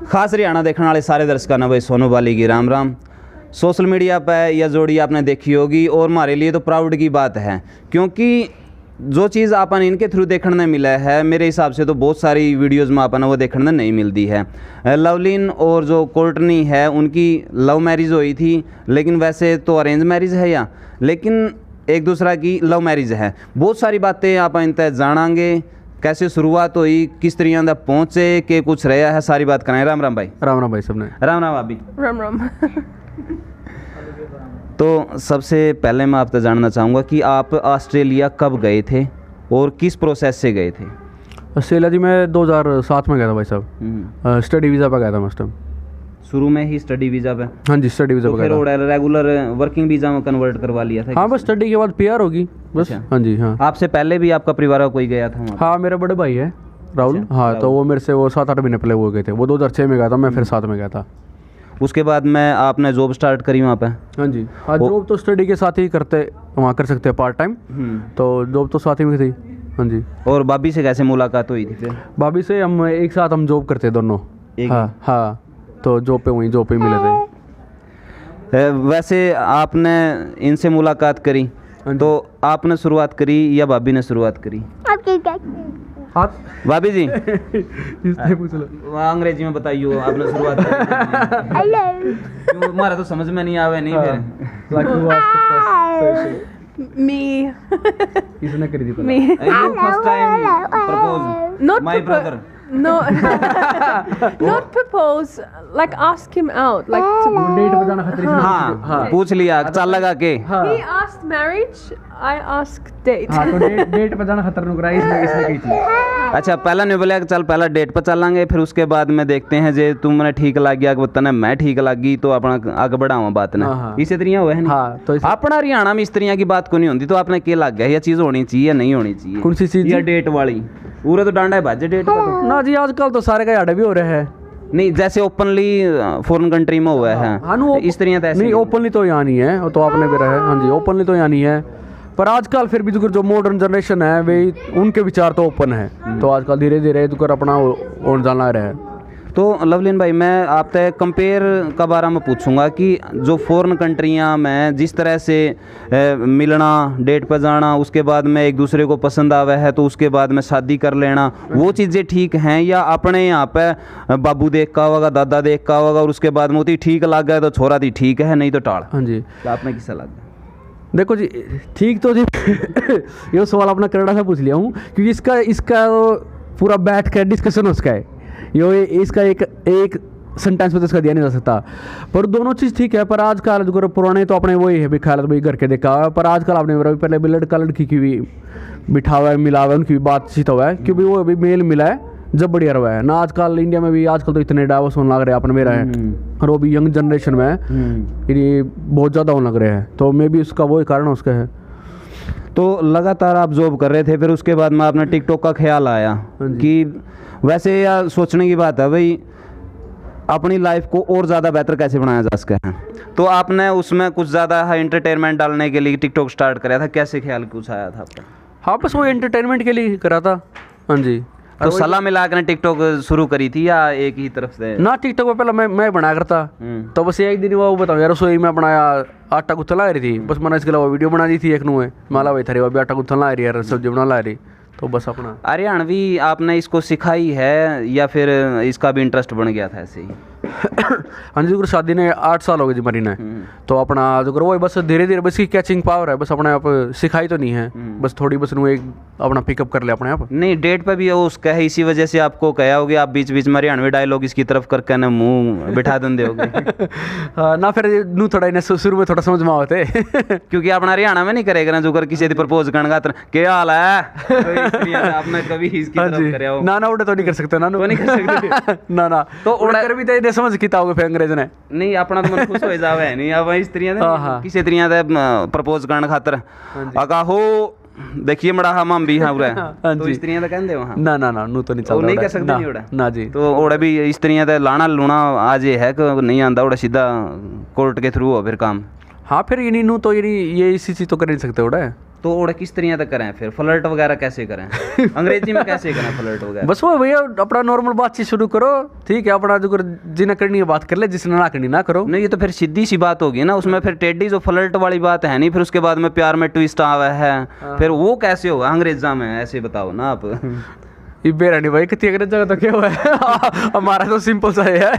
खास हरियाणा देखने वाले सारे दर्शकों ने भाई सोनू बाली की राम राम। सोशल मीडिया पर यह जोड़ी आपने देखी होगी और हमारे लिए तो प्राउड की बात है, क्योंकि जो चीज़ अपन इनके थ्रू देखने मिला है मेरे हिसाब से तो बहुत सारी वीडियोज़ में अपन वो देखने नहीं मिलती है। लवलीन और जो कोर्टनी है उनकी लव मैरिज हुई थी, लेकिन वैसे तो अरेंज मैरिज है या, लेकिन एक दूसरा की लव मैरिज है। बहुत सारी बातें आप इनते जानांगे, कैसे शुरुआत हुई, किस तरह तक पहुँचे, के कुछ रहा है, सारी बात कराएं। राम राम भाई। राम राम भाई सबने। राम राम भाभी। राम राम। तो सबसे पहले मैं आपसे जानना चाहूँगा कि आप ऑस्ट्रेलिया कब गए थे और किस प्रोसेस से गए थे? ऑस्ट्रेलिया जी मैं 2007 में गया था भाई साहब। स्टडी वीज़ा पर गया था उस टाइम। शुरू में ही स्टडी वीज़ा पे? हाँ जी स्टडी वीज़ा तो पर फिर गया था। रेगुलर वर्किंग वीज़ा में कन्वर्ट करवा लिया था? हाँ बस स्टडी के बाद PR होगी बस। अच्छा। हाँ जी हाँ। आपसे पहले भी आपका परिवार का कोई गया था वहाँ? हाँ मेरा बड़े भाई है राहुल। अच्छा, हाँ राहुल। तो वो मेरे से वो 7-8 महीने पहले वो गए थे। वो 2006 में गया था, मैं फिर 7 में गया था। उसके बाद में आपने जॉब स्टार्ट करी वहाँ पे? हाँ जी हाँ। जॉब तो स्टडी के साथ ही करते वहाँ कर सकते हैं पार्ट टाइम, तो जॉब तो साथ ही में थी। हाँ जी। और भाभी से कैसे मुलाकात हुई थी फिर? भाभी से हम एक साथ हम जॉब करते दोनों। एक हाँ हाँ तो जॉब पे मिले थे। वैसे आपने इनसे मुलाकात करी तो आपने शुरुआत करी या भाभी ने शुरुआत करी? हाथ भाभी जी इससे पूछ लो। वहाँ अंग्रेजी में बताइए आपने शुरुआत करी। क्यों हमारा तो समझ में नहीं आवे नहीं फिर। Me. इसने करी थी Me. First time propose Not my propo- brother? No. Not propose. Like ask him out. Like to. Date पे जाना खतरे से। हाँ पूछ लिया चाल लगा के। हाँ He asked marriage. I asked date. हाँ तो डेट पे जाना खतरनाक रहा है इसने कही थी। अच्छा पहला नहीं बोला कि चल पहला डेट पर चलेंगे, फिर उसके बाद में देखते हैं जे तुमने ठीक लग गया कि तने मैं ठीक लगी तो अपना आगे बढ़ावा बात हाँ, ना हाँ। इसी तरह हुआ है नहीं? हाँ तो अपना हरियाणा में इस तरह की बात को नहीं होती, तो आपने क्या लग गया ये चीज़ होनी चाहिए या नहीं होनी चाहिए? कौन सी चीज़? या डेट वाली पूरा तो डांडा है बाजे डेट पर तो। ना जी आजकल तो सारे का आड़े भी हो रहे हैं। नहीं जैसे ओपनली फॉरेन कंट्री में हुआ है हाँ नो इस तरह तो ऐसे नहीं ओपनली तो यहाँ नहीं है, वो तो आपने भी रहा है। हाँ जी ओपनली तो यहाँ नहीं है, पर आजकल फिर भी जो मॉडर्न जनरेशन है वे उनके विचार तो ओपन है, तो आजकल धीरे धीरे दुकर अपना और जाना रहा है। तो लवलीन भाई मैं आपसे कंपेयर का बारे में पूछूंगा कि जो फॉरेन कंट्रियां में जिस तरह से मिलना, डेट पर जाना, उसके बाद में एक दूसरे को पसंद आवे है तो उसके बाद में शादी कर लेना, वो चीज़ें ठीक हैं या अपने यहाँ पे बाबू देख का होगा, दादा देख का होगा और उसके बाद में होती ठीक लग गया तो छोरा थी ठीक है नहीं तो टाड़? हाँ जी तो आपने किसा लग गया? देखो जी ठीक तो जी ये सवाल अपना कनाडा से पूछ लिया हूँ, क्योंकि इसका पूरा बैठ कर डिस्कशन उसका है, ये इसका एक सेंटेंस में तो इसका दिया नहीं जा सकता। पर दोनों चीज़ ठीक है, पर आजकल जो पुराने तो अपने वही है भी ख्याल भाई घर के देखा हुआ है, पर आजकल आपने पहले भी लड़का लड़की की भी बिठा हुआ है, मिला हुआ है, उनकी भी बातचीत हुआ है, क्योंकि वो अभी मेल मिला है जब बढ़िया रहा है ना। आजकल इंडिया में भी आजकल तो इतने डाइवोर्स होने लग रहे हैं, अपने मेरा है और वो भी यंग जनरेशन में ये बहुत ज़्यादा होने लग रहे हैं, तो मे भी उसका वही कारण उसका है। तो लगातार आप जॉब कर रहे थे, फिर उसके बाद में आपने टिकटॉक का ख्याल आया कि वैसे यार सोचने की बात है भाई अपनी लाइफ को और ज़्यादा बेहतर कैसे बनाया जा सकता है, तो आपने उसमें कुछ ज़्यादा एंटरटेनमेंट डालने के लिए टिकटॉक स्टार्ट कराया था, कैसे ख्याल कुछ आया था आपका? हाँ बस वो एंटरटेनमेंट के लिए करा था। हाँ जी तो सलाह मिला कर टिकटॉक शुरू करी थी या एक ही तरफ से? ना टिकटॉक पे पहले मैं बनाया करता, तो बस एक दिन वो बताऊँ यार रसोई में बनाया आटा गुत्थन ला रही थी, बस मैंने इसके अलावा वीडियो बना दी थी एक नुए माला भाई थारी भी आटा गुत्थन ला रही है, सब्जी बना ला रही, तो बस अपना। हरियाणवी आपने इसको सिखाई है या फिर इसका भी इंटरेस्ट बन गया था ऐसे ही? हाँ जी शादी ने 8 साल हो गए जी मरी ने, तो अपना जो करो वो बस धीरे धीरे बस की कैचिंग पावर है, बस अपने आप सिखाई तो नहीं है, बस थोड़ी बस एक अपना पिकअप कर ले अपने आप। नहीं डेट पे भी उसका है, इसी वजह से आपको कहा होगी आप बीच बीच में हरियाणवी डायलॉग इसकी तरफ करके ना मुंह बिठा देंगे होगे। हाँ ना फिर नू थोड़ा इन्हें शुरू में थोड़ा समझ में आते क्योंकि अपना हरियाणा में नहीं करेगा ना जो कर किसी प्रपोज करना क्या हाल है, तो इसलिए आपने कभी इसकी तरफ करया हो? ना उड़े तो नहीं कर सकते ना, नहीं कर सकते ना ना तो उड़ा कर भी तो इन्हें समझ किता होगा फिर अंग्रेज ने। नहीं अपना तो मन खुश हो जावे नहीं अब इस तरह किसी तरह प्रपोज करने खातर आगा हो देखिए मड़ा हम भी हाँ पूरा तो इस तरह कहते हो? ना ना ना नू तो नहीं चलता, नहीं कर सकते नहीं उड़ा ना जी। तो ओड़ा भी इस तरह लाना लूना आज ये है कि नहीं आंदा उड़ा सीधा कोर्ट के थ्रू हो फिर काम? हाँ फिर ये नू तो ये इसी चीज़ तो कर नहीं सकते उड़ा तो और किस तरह तक करें फिर फ्लर्ट वगैरह कैसे करें अंग्रेजी में कैसे करें फ्लर्ट वगैरह बस वो भैया अपना नॉर्मल बातचीत शुरू करो, ठीक है, अपना जो जिन्हें करनी है बात कर ले, जिसने ना करनी ना करो। नहीं ये तो फिर सीधी सी बात होगी ना, उसमें फिर टेडी जो फ्लर्ट वाली बात है नहीं, फिर उसके बाद में प्यार में ट्विस्ट आवा है, फिर वो कैसे होगा अंग्रेजा में, ऐसे बताओ ना आप। ये बेरानी भाई कितनी अगर जगह तो क्या हुआ है हमारा तो सिंपल सा है।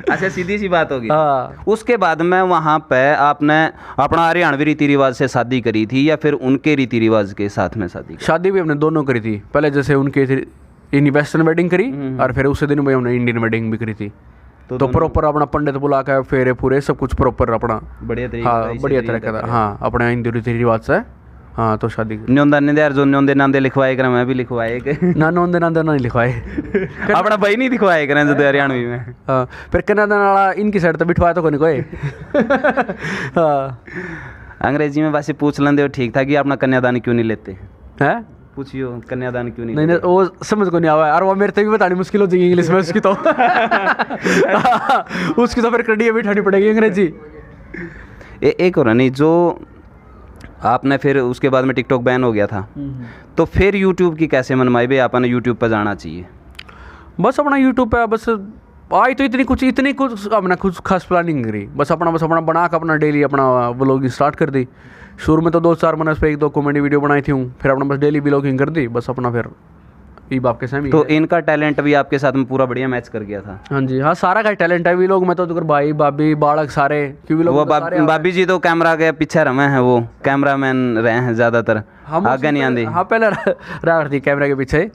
अच्छा सीधी सी बात होगी। हाँ। उसके बाद में वहाँ पे आपने अपना हरियाणवी रीति रिवाज से शादी करी थी या फिर उनके रीति रिवाज के साथ में शादी करी? शादी भी हमने दोनों करी थी, पहले जैसे उनके इन वेस्टर्न वेडिंग करी और फिर उसी दिन भाई हमने इंडियन वेडिंग भी करी थी। तो प्रॉपर अपना पंडित बुला के फेरे पूरे सब कुछ प्रॉपर अपना बढ़िया तरीके हाँ बढ़िया तरीके का हाँ अपने हिंदू रीति रिवाज से हाँ तो शादी न्योंदा निंदे जो न्योंदे नांदे लिखवाए करें, मैं भी लिखवाए के ना नोंदे नांदे ना नहीं लिखवाए अपना भाई नहीं दिखवाए करें जो हरियाणवी में। हाँ फिर कन्यादान वाला इनकी साइड तो बिठवाया तो कोई कोई हाँ अंग्रेजी में वैसे पूछ लेंदे हो ठीक था कि अपना कन्यादान क्यों नहीं लेते हैं, पूछियो कन्यादान क्यों नहीं नहीं नहीं वो समझ को नहीं आवा और वो मेरे से भी बतानी मुश्किल हो जाएगी इंग्लिश में उसकी तो उसकी तो फिर कड़िया बिठानी पड़ेगी अंग्रेजी। एक और नहीं जो आपने फिर उसके बाद में टिकटॉक बैन हो गया था, तो फिर यूट्यूब की कैसे मनमाई भाई आपने यूट्यूब पर जाना चाहिए? बस अपना यूट्यूब पे बस आई तो इतनी कुछ अपना कुछ खास प्लानिंग करी, बस अपना बना के अपना डेली अपना व्लॉगिंग स्टार्ट कर दी। शुरू में तो 2-4 महीने पे 1-2 कॉमेडी वीडियो बनाई थी हूँ, फिर अपना बस डेली व्लॉगिंग कर दी, बस अपना फिर ई बाप के सामने। तो इनका टैलेंट भी आपके साथ में पूरा बढ़िया मैच कर गया था। हाँ जी हाँ सारा का टैलेंट है, वी लोग मैं तो भाई भाभी बालक सारे क्योंकि लोग वो भाभी जी तो कैमरा के पीछे रहे हैं, वो कैमरामैन रहे हैं ज्यादातर, आगे नहीं आंदी। हाँ पहले रहा थी कैमरा के पीछे।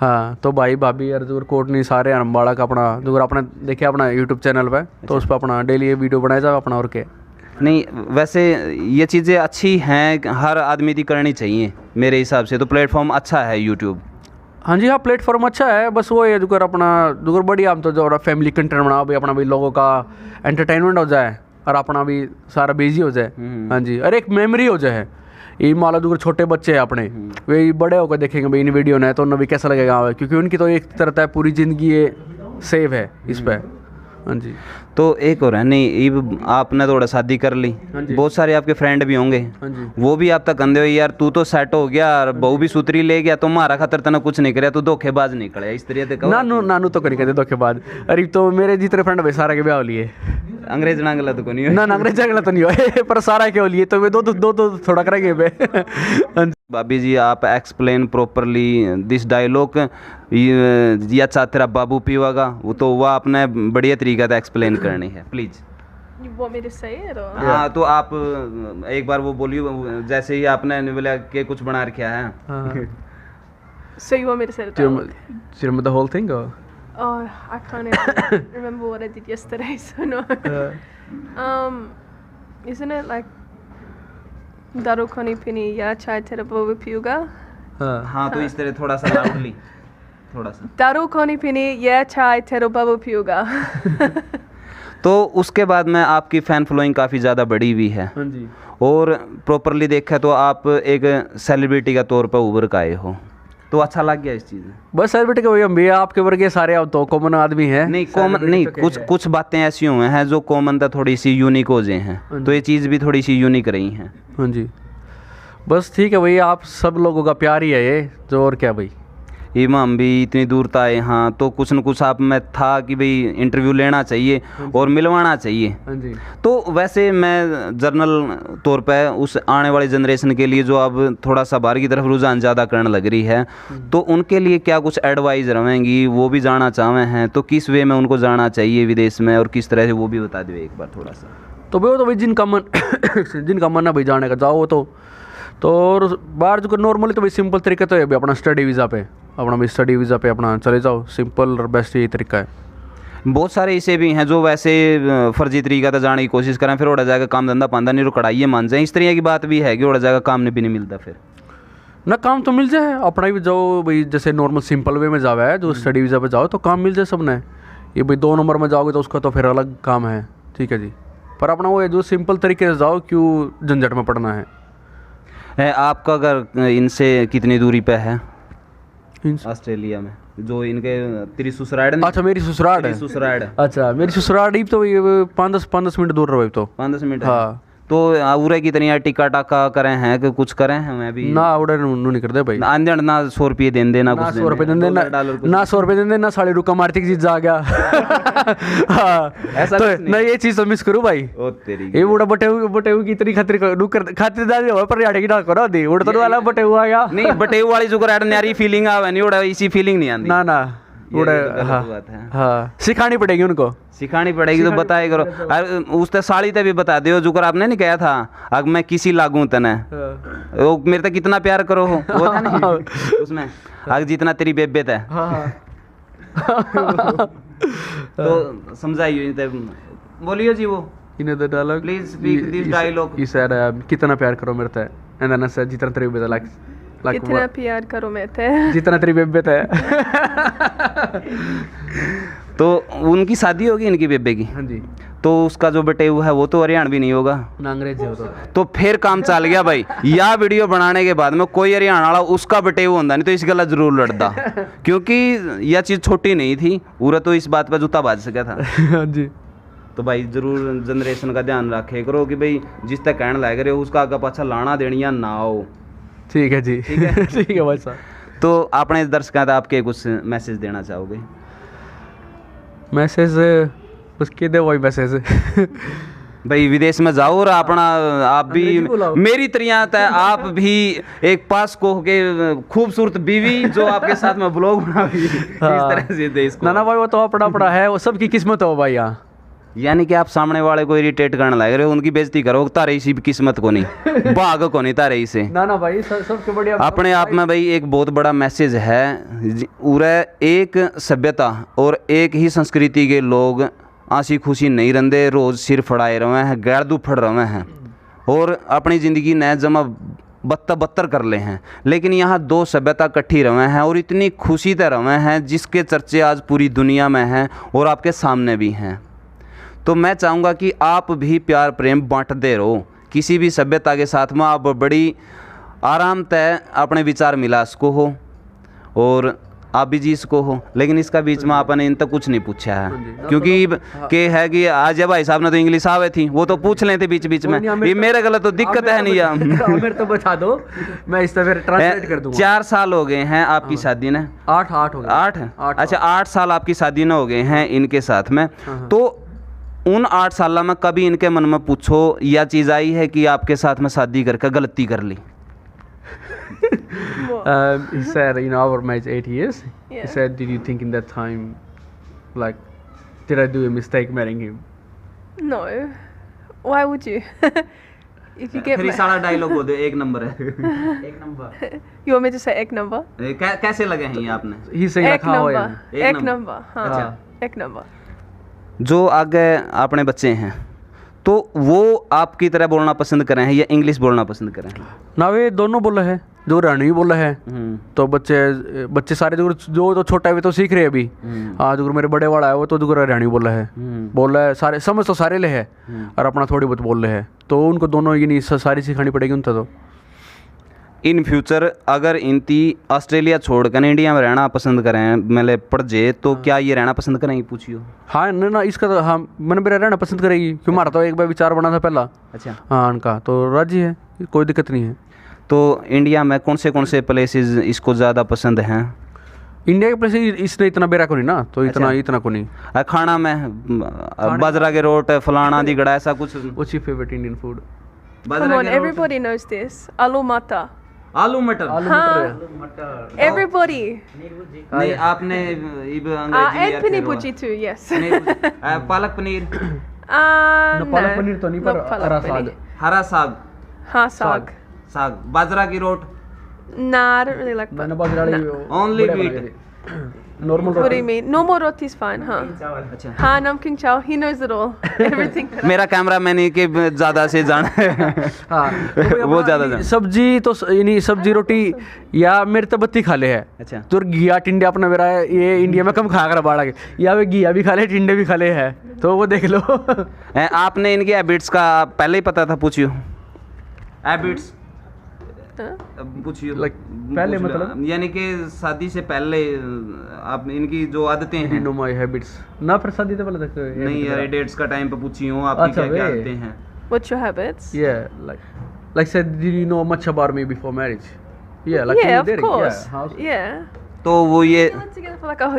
हाँ तो भाई भाभी अर्जुर कोटनी सारे बालक अपना दूर अपना देखे अपना यूट्यूब चैनल पे, तो उस पर अपना डेली ये वीडियो बनाया जाए अपना। और क्या नहीं वैसे ये चीज़ें अच्छी हैं, हर आदमी की करनी चाहिए मेरे हिसाब से, तो प्लेटफॉर्म अच्छा है यूट्यूब। हाँ जी हाँ प्लेटफॉर्म अच्छा है, बस वो है जुगर अपना जुगर बढ़िया हम तो जो फैमिली कंटेंट बना भाई अपना भी लोगों का एंटरटेनमेंट हो जाए और अपना भी सारा बिजी हो जाए। हाँ जी अरे एक मेमोरी हो जाए, ये मान लो जुगर छोटे बच्चे हैं अपने वे बड़े होकर देखेंगे भाई इन वीडियो ने तो उन्हें भी कैसा लगेगा, क्योंकि उनकी तो एक तरह है पूरी ज़िंदगी ये सेव है इस पर। हाँ जी तो एक और है नहीं आपने थोड़ा शादी कर ली, बहुत सारे आपके फ्रेंड भी होंगे, वो भी आप तक अंधे हो यार तू तो सेट हो गया और बहू भी सुतरी ले गया, तुम्हारा खतर तना कुछ नहीं करे, तू धोखेबाज निकले इस तरह से नानू तो करी कहते धोखेबाज। अरे तो मेरे जितने फ्रेंड भाई सारा के ब्याह लिए अंग्रेज ना गलत को नहीं ना अंग्रेज गलत तो नहीं हो पर सारा के लिए तो वे दो थोड़ा करेंगे बे। भाभी जी आप एक्सप्लेन प्रॉपरली दिस डायलॉग, या तेरा बाबू पीवागा वो तो वह आपने बढ़िया तरीका से एक्सप्लेन करनी है please. You want me to say it or? हाँ तो आप एक बार वो बोलिए जैसे ही आपने बोला कि कुछ बना रखा है। So you want me to say it? Do you remember the whole thing or? Oh, I can't even remember what I did yesterday, so no. Isn't it like दारू खानी पीनी या चाय तेरा बाबू पियूगा? हाँ तो इस तरह थोड़ा सा लाउडली थोड़ा सा दारू खानी पीनी या चाय तेरा बाबू पियूगा। तो उसके बाद में आपकी फ़ैन फॉलोइंग काफ़ी ज़्यादा बढ़ी हुई है। हाँ जी और प्रॉपरली देखा तो आप एक सेलिब्रिटी का तौर पर उभर के आए हो, तो अच्छा लग गया इस चीज़ में। बस सेलिब्रिटी का भैया भैया आपके वर्गे सारे अब तो कॉमन आदमी हैं। नहीं कॉमन नहीं, कुछ बातें ऐसी हुई हैं जो कॉमन था थोड़ी सी यूनिक हो जाए हैं, तो ये चीज़ भी थोड़ी सी यूनिक रही हैं। हाँ जी बस ठीक है भैया, आप सब लोगों का प्यार ही है ये जो, और क्या भाई। इमाम भी इतनी दूर था यहाँ, तो कुछ न कुछ आप में था कि भाई इंटरव्यू लेना चाहिए और मिलवाना चाहिए। हाँ जी तो वैसे मैं जर्नल तौर पे उस आने वाली जनरेशन के लिए जो अब थोड़ा सा बाहर की तरफ रुझान ज़्यादा करने लग रही है, तो उनके लिए क्या कुछ एडवाइस रहेंगी, वो भी जाना चाहे हैं तो किस वे में उनको जाना चाहिए विदेश में और किस तरह से, वो भी बता दो एक बार थोड़ा सा। तो भाई वो तो भाई जिनका मन है भाई जाने का जाओ तो और बाहर जो नॉर्मली तो भाई सिंपल तरीका तो है भाई अपना स्टडी वीज़ा पे अपना भाई स्टडी वीज़ा पे अपना चले जाओ, सिंपल और बेस्ट यही तरीका है। बहुत सारे ऐसे भी हैं जो वैसे फर्जी तरीका से जाने की कोशिश करें, फिर उड़ा जाएगा काम धंधा पांदा नहीं रुकड़ाइए मान जाए, इस तरह की बात भी है कि उड़ा जाएगा काम भी नहीं मिलता, फिर ना काम तो मिल जाए अपना भी जाओ भाई, जैसे नॉर्मल सिंपल वे में जाओ है जो स्टडी वीज़ा पे जाओ तो काम मिल जाए सबने। ये भाई 2 नंबर में जाओगे तो उसका तो फिर अलग काम है, ठीक है जी, पर अपना वो है जो सिंपल तरीके से जाओ, क्यों झंझट में पड़ना है। आपका घर इनसे कितनी दूरी पे है ऑस्ट्रेलिया में, जो इनके तेरी ससुराल है? अच्छा मेरी ससुराल है। ससुराल अच्छा मेरी ससुराल ही तो 5-10 मिनट दूर रहो तो 5-10 मिनट। हाँ तो उरे की तरह टिक्का टाका करें हैं कि कुछ करें हैं मैं भी ना उड़े नु नहीं करते भाई, आंधड़ ना 100 रुपये दें देना ना कुछ 100 रुपए देंदे ना 100 रुपए देंदे ना साड़ी रुका मारती की चीज आ गया। हाँ ऐसा तो कुछ नहीं। ना ये चीज तो मिस करूँ भाई। ओ तेरी ये बूढ़ा बटे की इतनी खातिरदारी हो पर याडे की डाल करो दी उड़ तो वाला बटे हुआ गया नहीं बटे वाली जो कर न्यारी फीलिंग आवे नहीं उड़ा इसी फीलिंग नहीं आती ना ना ये उड़े तो गलत हाँ बात है। हाँ सिखानी पड़ेगी उनको। सिखानी पड़ेगी तो बताए करो। और उस ते साड़ी ते भी बता दियो जो कर आपने नहीं कहा था अग मैं किसी लागू तने वो मेरे तक कितना प्यार करो हो वो था नहीं उसमें अग जितना तेरी बेबेत है तो समझाइए ते बोलियो जी वो in the dialogue Please speak this dialogue. he said कितना प्यार करो मेरे से and then I said जितना तेरी बेबे like कितना प्यार करो मैं थे। जितना तेरी बेबे है। तो उनकी शादी होगी इनकी बेबे की हाँ जी तो उसका जो बटेऊ है वो तो हरियाणवी नहीं होगा ना अंग्रेजी हो तो फिर काम चल गया भाई। या वीडियो बनाने के बाद में कोई हरियाणा वाला उसका बटेऊ होता नहीं तो इस गला जरूर लड़ता क्योंकि यह चीज़ छोटी नहीं थी पूरा तो इस बात पर जूता बाज सका था। हाँ जी तो भाई जरूर जनरेशन का ध्यान रखे करो कि भाई जिस तक कहने लग रहे हो उसका आगे पाछा लाना देनिया ना हो। ठीक है जी ठीक है भाई साहब। तो अपने दर्शकों का आपके कुछ मैसेज देना चाहोगे? मैसेज उसके दे वही मैसेज भाई विदेश में जाओ और अपना आप भी अंग्रेजी बोलाओ। मेरी तरह है आप भी एक पास को के खूबसूरत बीवी जो आपके साथ में ब्लॉग बनावी इस तरह से देश को। ना ना भाई वो तो अपना अपना है वो सबकी किस्मत हो भाई यहाँ। यानी कि आप सामने वाले को इरिटेट करने लग रहे हो उनकी बेइज्जती करो तारे इसी किस्मत को नहीं भाग को नहीं तारे इसे ना ना भाई सबसे बढ़िया अपने आप में भाई एक बहुत बड़ा मैसेज है। उरे एक सभ्यता और एक ही संस्कृति के लोग आंसी खुशी नहीं रहते रोज सिर फड़ाए रहे हैं गैर दू फड़ रहे हैं और अपनी ज़िंदगी नए जमा बत्तर कर ले हैं। लेकिन यहाँ दो सभ्यता इकट्ठी रहे हैं और इतनी खुशी से रहे हैं जिसके चर्चे आज पूरी दुनिया में हैं और आपके सामने भी हैं। तो मैं चाहूँगा कि आप भी प्यार प्रेम बांटते रहो किसी भी सभ्यता के साथ में आप बड़ी आराम तय अपने विचार मिला सको हो और आप भी जी सको हो। लेकिन इसका बीच में आपने इन तक कुछ नहीं पूछा है क्योंकि के है कि आज भाई साहब ने तो इंग्लिश आवे थी वो तो पूछ लेते बीच बीच में ये मेरे गलत तो दिक्कत है नहीं यार मेरे तो बता दो मैं इस तरह ट्रांसलेट कर दूंगा। 4 साल हो गए हैं आपकी शादी ने 8 हो गए 8 अच्छा 8 साल आपकी शादी ने हो गए हैं इनके साथ में। तो उन 8 साल में कभी इनके मन में पूछो या चीज़ आई है कि आपके साथ में शादी करके गलती कर ली? He said, our marriage 8 years. Yeah. He said, did you think in that time, like, did I do a mistake marrying him? No. Why would you? If you get फिर सारा डायलॉग बोल दो एक नंबर है एक number You want me to say एक number? कैसे लगे हैं ये आपने? He's saying एक like how I am. Number एक नंबर हाँ एक नंबर। जो आगे अपने बच्चे हैं तो वो आपकी तरह बोलना पसंद करें हैं या इंग्लिश बोलना पसंद करें हैं? ना वे दोनों बोले हैं जो रणवी बोला है तो बच्चे सारे जो तो छोटा है वे तो सीख रहे हैं अभी। हाँ जो मेरे बड़े वाला है वो तो जो हरियाणी बोला है सारे समझ तो सारे ले है और अपना थोड़ी बहुत बोल रहे हैं तो उनको दोनों ये नहीं सारी सिखानी पड़ेगी उनका। तो इन फ्यूचर अगर इनती ऑस्ट्रेलिया छोड़कर इंडिया में रहना पसंद करें मतलब पड़ जाए तो क्या ये रहना पसंद करेंगे पूछियो? हाँ ना इसका तो हाँ मैंने मेरा रहना पसंद करेगी क्यों हमारा तो एक बार विचार बना था पहला। अच्छा हाँ उनका तो राजी है कोई दिक्कत नहीं है। तो इंडिया में कौन से प्लेसेस इसको ज़्यादा पसंद हैं? इंडिया के प्लेस इसने इतना बेरा को नहीं ना तो इतना को नहीं। खाना में बाजरा के रोट फलाना दी गड़ा ऐसा कुछ? What's your favorite Indian food? Come on, everybody knows this. Aloo matar. आलू मटर हाँ everybody. नहीं आपने And pini bhuji too, yes. Palak paneer palak paneer तो नहीं पर हरा साग हाँ साग बाजरा की रोट Nah, I don't really like that. Only wheat normal What do you mean? No more roti's fine, huh? अच्छा हाँ namkeen chow. He knows it all. Everything. मेरा कैमरा मैन के ज़्यादा से जाना है वो ज़्यादा जाना सब्जी तो यानी सब्जी रोटी या मेरे तो बत्ती खा ले है। अच्छा तो घिया टिंडे अपना मेरा ये इंडिया में कम खा कर बाड़ा के या वे घिया भी खा ले टिंडे भी खा ले है तो वो देख लो। आपने इनके हैबिट्स का पहले ही पता था? पूछियो हैबिट्स पूछियो पहले मतलब यानी कि शादी से पहले आप इनकी जो आदतें हैं नो माय हैबिट्स ना फिर शादी तो पहले तक नहीं यार डेट्स का टाइम पे पूछी हूँ आपकी क्या क्या आदतें हैं? What's your habits? Yeah, like said, did you know much about me before marriage? Yeah, like Yeah, you of did it, course. Yeah, how's- Yeah. तो वो ये We were together for like a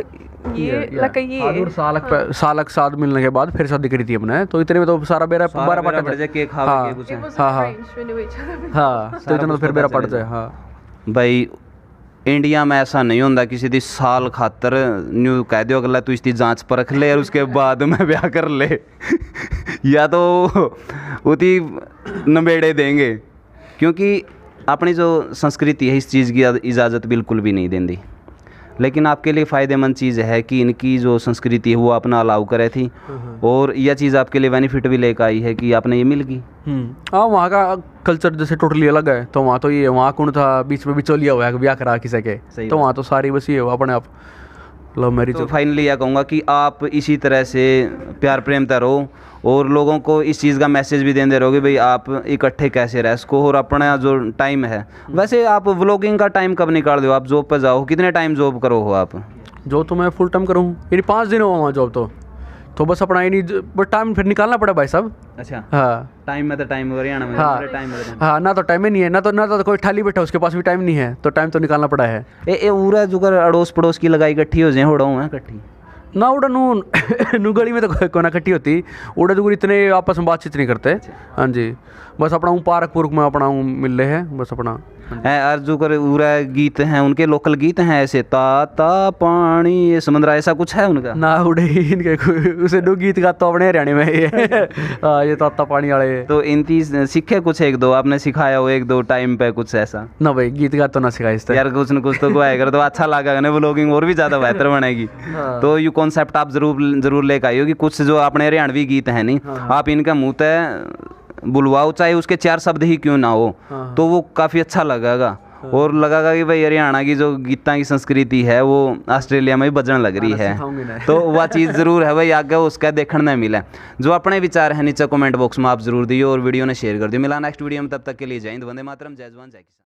year, Yeah, like a हाँ, year. और सालक साथ मिलने के बाद फिर शादी करी थी हमने, तो इतने में तो सारा बेरा बारह पट बढ़ जाए केक खावे हाँ। के कुछ It है। wasn't हाँ, हाँ। arranged. We knew each other. हाँ, तो सारा इतना तो कुछ फिर पता बेरा चल पड़ जाए। जाए। हाँ भाई इंडिया में ऐसा नहीं होता किसी दी साल खातर न्यू कह दो अगला तू इसकी जांच परख ले और उसके बाद में ब्याह कर ले या तो उती नबेड़े देंगे, क्योंकि अपनी जो संस्कृति है इस चीज़ की इजाज़त बिल्कुल भी नहीं देती। लेकिन आपके लिए फ़ायदेमंद चीज़ है कि इनकी जो संस्कृति है वो अपना अलाउ करे थी, और यह चीज़ आपके लिए बेनिफिट भी लेकर आई है कि आपने ये मिल गई। हाँ, वहाँ का कल्चर जैसे टोटली अलग है, तो वहाँ तो ये वहाँ कौन था बीच में बिचौलिया हुआ है ब्याह करा किसी के, सही तो बात। वहाँ तो सारी बस ये हुआ अपने आप लव मैरिज। तो फाइनली यह कहूँगा कि आप इसी तरह से प्यार प्रेमता रहो और लोगों को इस चीज़ का मैसेज भी देते रहोगे भाई आप इकट्ठे कैसे रह सको, और अपना जो टाइम है, वैसे आप व्लॉगिंग का टाइम कब निकाल दो, आप जॉब पर जाओ, कितने टाइम जॉब करो हो आप? जो तो मैं फुल टाइम करूँ, यानी 5 दिन हुआ वहाँ जॉब तो बस अपना यानी बट टाइम फिर निकालना पड़ा भाई साहब। अच्छा, हाँ टाइम में तो टाइम हरियाणा में हाँ टाइम हाँ, ना तो टाइम ही नहीं है, ना तो कोई थाली बैठा उसके पास भी टाइम नहीं है, तो टाइम तो निकालना पड़ा है। ए पूरा जुगर अड़ोस पड़ोस की लगाई इकट्ठी हो जाए होड़ा है इकट्ठी ना उड़ा नू गली में तो कोई ना इकट्ठी होती, उड़ा जुगर इतने आपस में बातचीत नहीं करते। हाँ जी, बस अपना पार्क पुरक में अपना मिल रहे हैं बस अपना। और जो कर पूरा गीत हैं उनके लोकल गीत हैं ऐसे ता पानी ये समुद्र ऐसा कुछ है उनका? ना उड़े इनके उसे दो गीत गाता अपने हरियाणा में ये हाँ, ये ताता पानी वाले। तो इनकी सीखे कुछ एक दो आपने सिखाया हो एक दो टाइम पे कुछ ऐसा? ना भाई गीत गाता तो ना सिखाई इस तरह। यार कुछ न कुछ तो गुआए कर तो अच्छा लगा ना, व्लॉगिंग और भी ज़्यादा बेहतर बनेगी। तो ये कॉन्सेप्ट आप जरूर लेकर आई हो कि कुछ जो अपने हरियाणवी गीत हैं नहीं, आप इनका मुँह तय बुलवाओ, चाहे उसके 4 शब्द ही क्यों ना हो, तो वो काफ़ी अच्छा लगेगा और लगेगा कि भाई हरियाणा की जो गीता की संस्कृति है वो ऑस्ट्रेलिया में भी बजने लग रही है। तो वह चीज़ ज़रूर है भाई, आगे उसका देखने न मिले। जो अपने विचार हैं नीचे कमेंट बॉक्स में आप जरूर दिए और वीडियो ने शेयर कर दियो। मिला नेक्स्ट वीडियो में, तब तक के लिए जय हिंद, वंदे मातरम, जय जवान जय किसान।